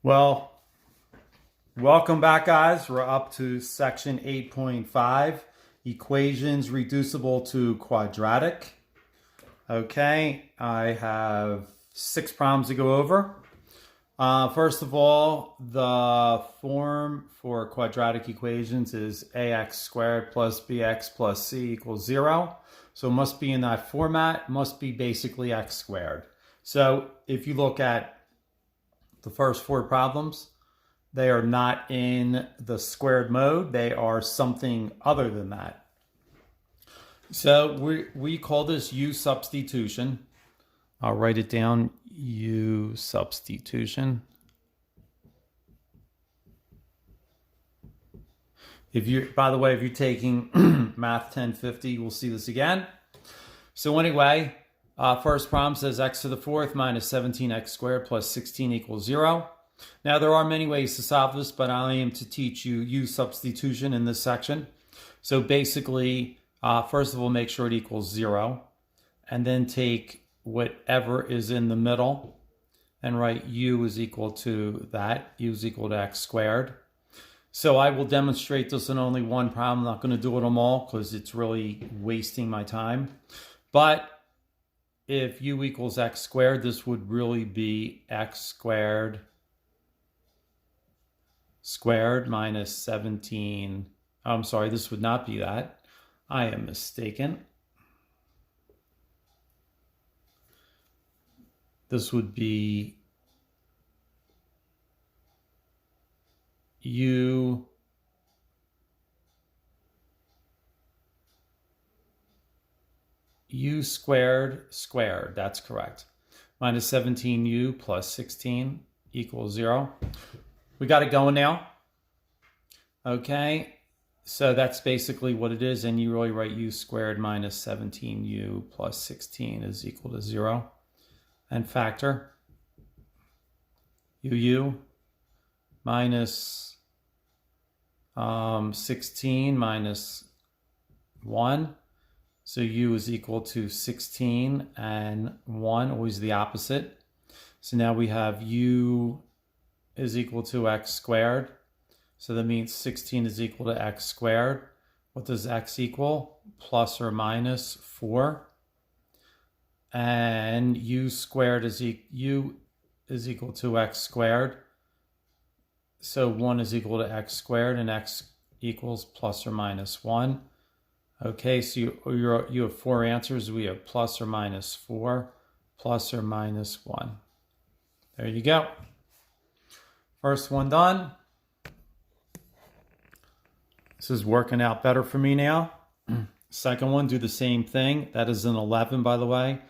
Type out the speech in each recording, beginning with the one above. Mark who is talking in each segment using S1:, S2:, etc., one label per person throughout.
S1: Well, welcome back, guys. We're up to section 8.5, equations reducible to quadratic. Okay, I have 6 problems to go over. First of all, the form for quadratic equations is ax squared plus bx plus c equals 0. So it must be in that format, must be basically x squared. So if you look at the first 4 problems, they are not in the squared mode. They are something other than that. So we call this U substitution. I'll write it down, U substitution. By the way, if you're taking Math 1050, we'll see this again. So anyway, first problem says x to the fourth minus 17x squared plus 16 equals 0. Now, there are many ways to solve this, but I aim to teach you U substitution in this section. So basically, first of all, make sure it equals 0, and then take whatever is in the middle and write U is equal to that. U is equal to x squared. So I will demonstrate this in only one problem. I'm not going to do it them all because it's really wasting my time. But if U equals x squared, this would really be x squared minus 17. I'm sorry, this would not be that. I am mistaken. This would be U squared, that's correct, minus 17u plus 16 equals 0. We got it going now. Okay, so that's basically what it is, and you really write U squared minus 17u plus 16 is equal to 0. And factor UU minus 16 minus 1. So U is equal to 16 and 1, always the opposite. So now we have U is equal to x squared. So that means 16 is equal to x squared. What does x equal? Plus or minus 4. And U squared is U is equal to x squared. So 1 is equal to x squared, and x equals plus or minus 1. Okay, so you have 4 answers. We have plus or minus 4, plus or minus 1. There you go. First one done. This is working out better for me now. Second one, do the same thing. That is an 11, by the way.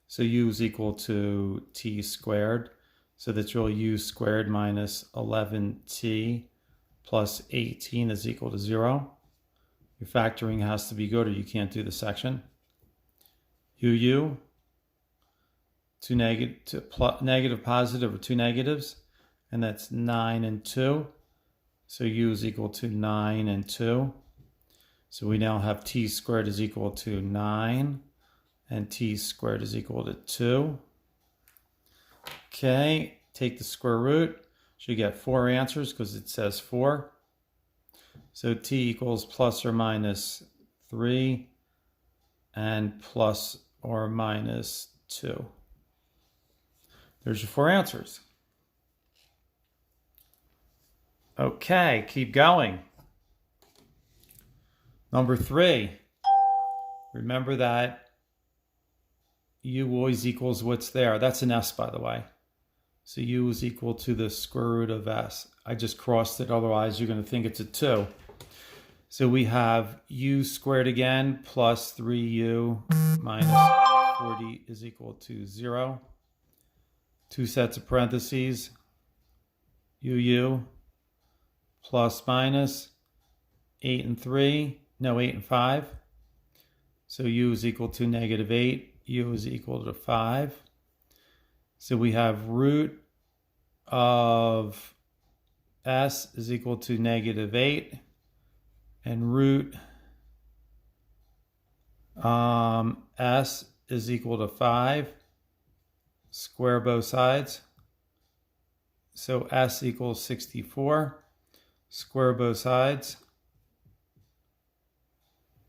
S1: So U is equal to t squared. So that's really U squared minus 11t plus 18 is equal to 0. Your factoring has to be good or you can't do the section. UU, negative positive or 2 negatives, and that's 9 and 2. So U is equal to 9 and 2. So we now have t squared is equal to 9 and t squared is equal to 2. Okay, take the square root. So you get 4 answers because it says 4. So t equals plus or minus 3 and plus or minus 2. There's your 4 answers. Okay, keep going. Number 3. Remember that U always equals what's there. That's an S, by the way. So U is equal to the square root of S. I just crossed it, otherwise you're going to think it's a 2. So we have U squared again plus 3U minus 40 is equal to 0. 2 sets of parentheses. UU plus minus 8 and 5. So U is equal to negative 8. U is equal to 5. So we have root of S is equal to negative 8. And root S is equal to 5. Square both sides. So s equals 64. Square both sides.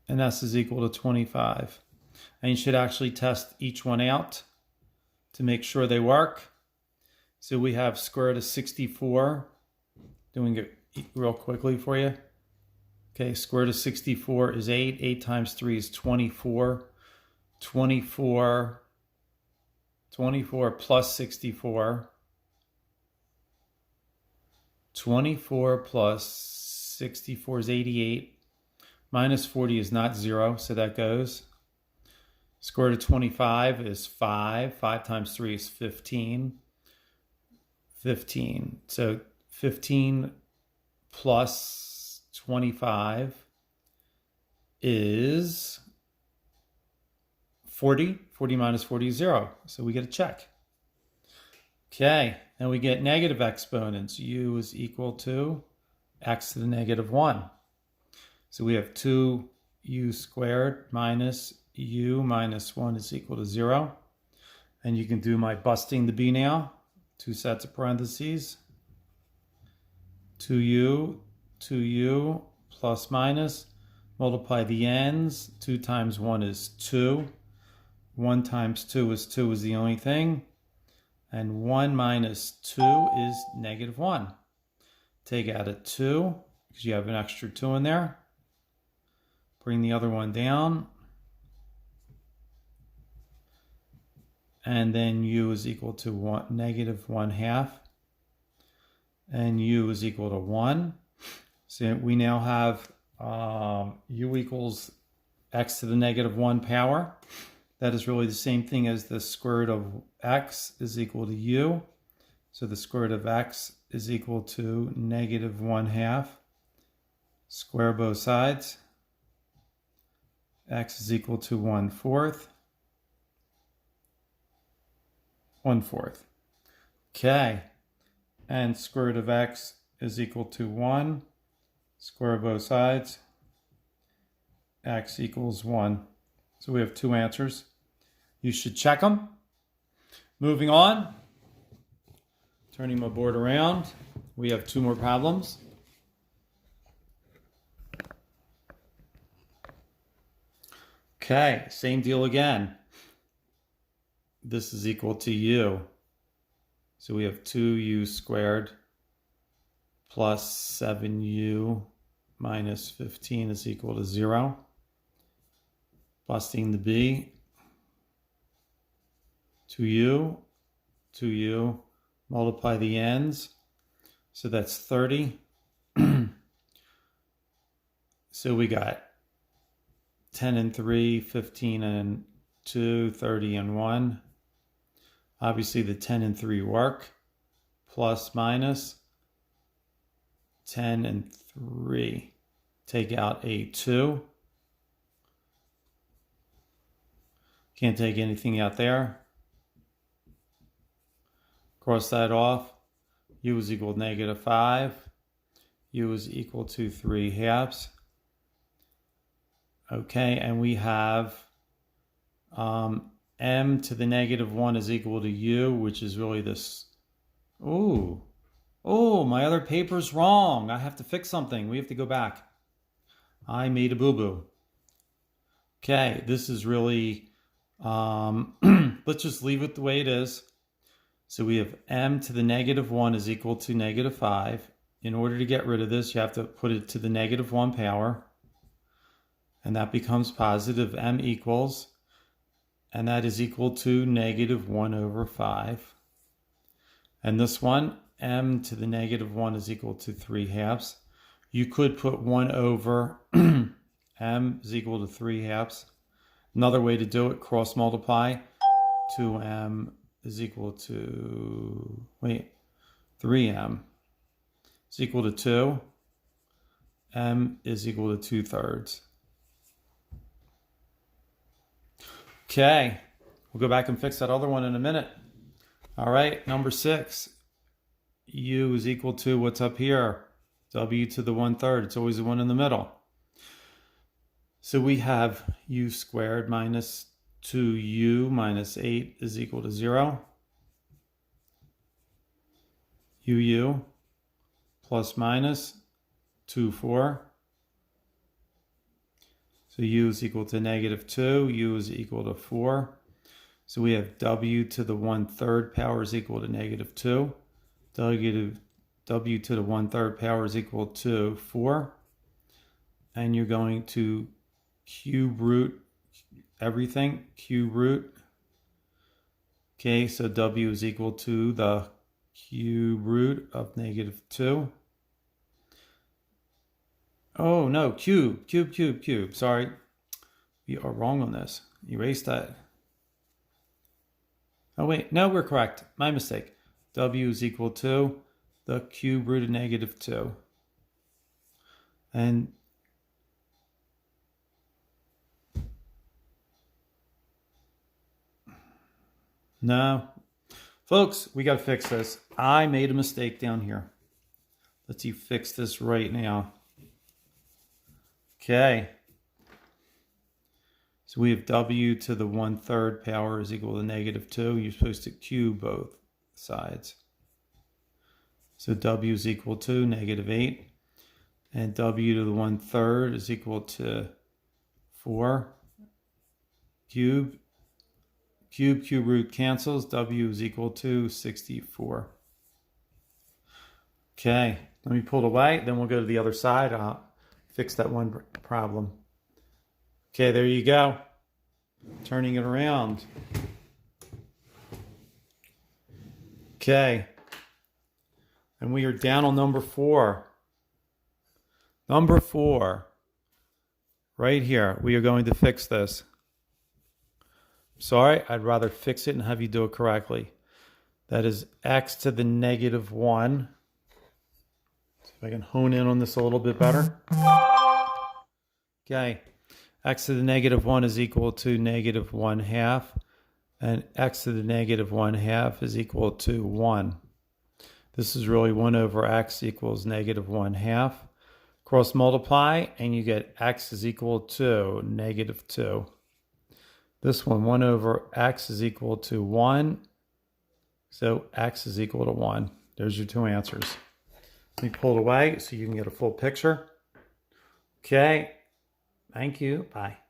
S1: And s is equal to 25. And you should actually test each one out to make sure they work. So we have square root of 64. Doing it real quickly for you. Okay, square root of 64 is 8. 8 times 3 is 24. 24 plus 64. 24 plus 64 is 88. Minus 40 is not 0, so that goes. Square root of 25 is 5. 5 times 3 is 15. 15. So 15 plus 25 is 40. 40 minus 40 is 0. So we get a check. Okay, and we get negative exponents. U is equal to x to the negative 1. So we have 2u squared minus u minus 1 is equal to 0. And you can do my busting the b now. 2 sets of parentheses. 2u plus minus. Multiply the ends. 2 times 1 is 2. 1 times 2 is the only thing. And 1 minus 2 is negative 1. Take out a 2 because you have an extra 2 in there. Bring the other one down. And then u is equal to negative 1/2. And u is equal to 1. So we now have u equals x to the negative 1 power. That is really the same thing as the square root of x is equal to u. So the square root of x is equal to negative 1/2. Square both sides. X is equal to 1/4. 1/4. Okay. And square root of x is equal to 1. Square both sides. X equals 1. So we have 2 answers. You should check them. Moving on. Turning my board around. We have 2 more problems. Okay, same deal again. This is equal to u. So we have 2u squared plus 7u minus 15 is equal to 0. Busting the b. 2u, multiply the ends. So that's 30. So we got 10 and 3, 15 and 2, 30 and 1. Obviously the 10 and 3 work. Plus minus 10 and 3. Take out a 2. Can't take anything out there. Cross that off. U is equal to negative 5. U is equal to 3/2. Okay, and we have m to the negative 1 is equal to u, which is really this. Oh, my other paper's wrong. I have to fix something. We have to go back. I made a boo-boo. Okay, this is really, let's just leave it the way it is. So we have m to the negative 1 is equal to negative 5. In order to get rid of this, you have to put it to the negative 1 power. And that becomes positive m equals, and that is equal to negative 1/5. And this one, m to the negative 1 is equal to 3/2. You could put 1 over m is equal to 3/2. Another way to do it, cross multiply. 2m is equal to, 3m is equal to 2. M is equal to 2/3. Okay, we'll go back and fix that other one in a minute. All right, number 6. U is equal to what's up here? W to the 1/3. It's always the one in the middle. So we have u squared minus 2u minus 8 is equal to 0. UU plus minus 2, 4. So U is equal to negative 2. U is equal to 4. So we have W to the 1/3 power is equal to negative 2. W to the 1/3 power is equal to 4. And you're going to cube root everything. Cube root. Okay, so W is equal to the cube root of negative 2. Oh, no, cube. Sorry. We are wrong on this. Erase that. Oh, wait. No, we're correct. My mistake. W is equal to the cube root of negative 2. And no. Folks, we got to fix this. I made a mistake down here. Let's see, fix this right now. Okay. So we have W to the 1/3 power is equal to negative 2. You're supposed to cube both sides. So W is equal to negative 8. And W to the 1/3 is equal to 4. Cube root cancels. W is equal to 64. Okay, let me pull it away. Then we'll go to the other side. I'll fix that one problem. Okay, there you go. Turning it around. Okay. And we are down on number 4. Number 4. Right here. We are going to fix this. Sorry, I'd rather fix it and have you do it correctly. That is x to the negative 1. See if I can hone in on this a little bit better. Okay. X to the negative 1 is equal to negative 1/2. And x to the negative 1/2 is equal to 1. This is really 1 over x equals negative 1/2. Cross multiply and you get x is equal to negative 2. This one over x is equal to 1. So x is equal to 1. There's your two answers. Let me pull it away so you can get a full picture. Okay. Thank you. Bye.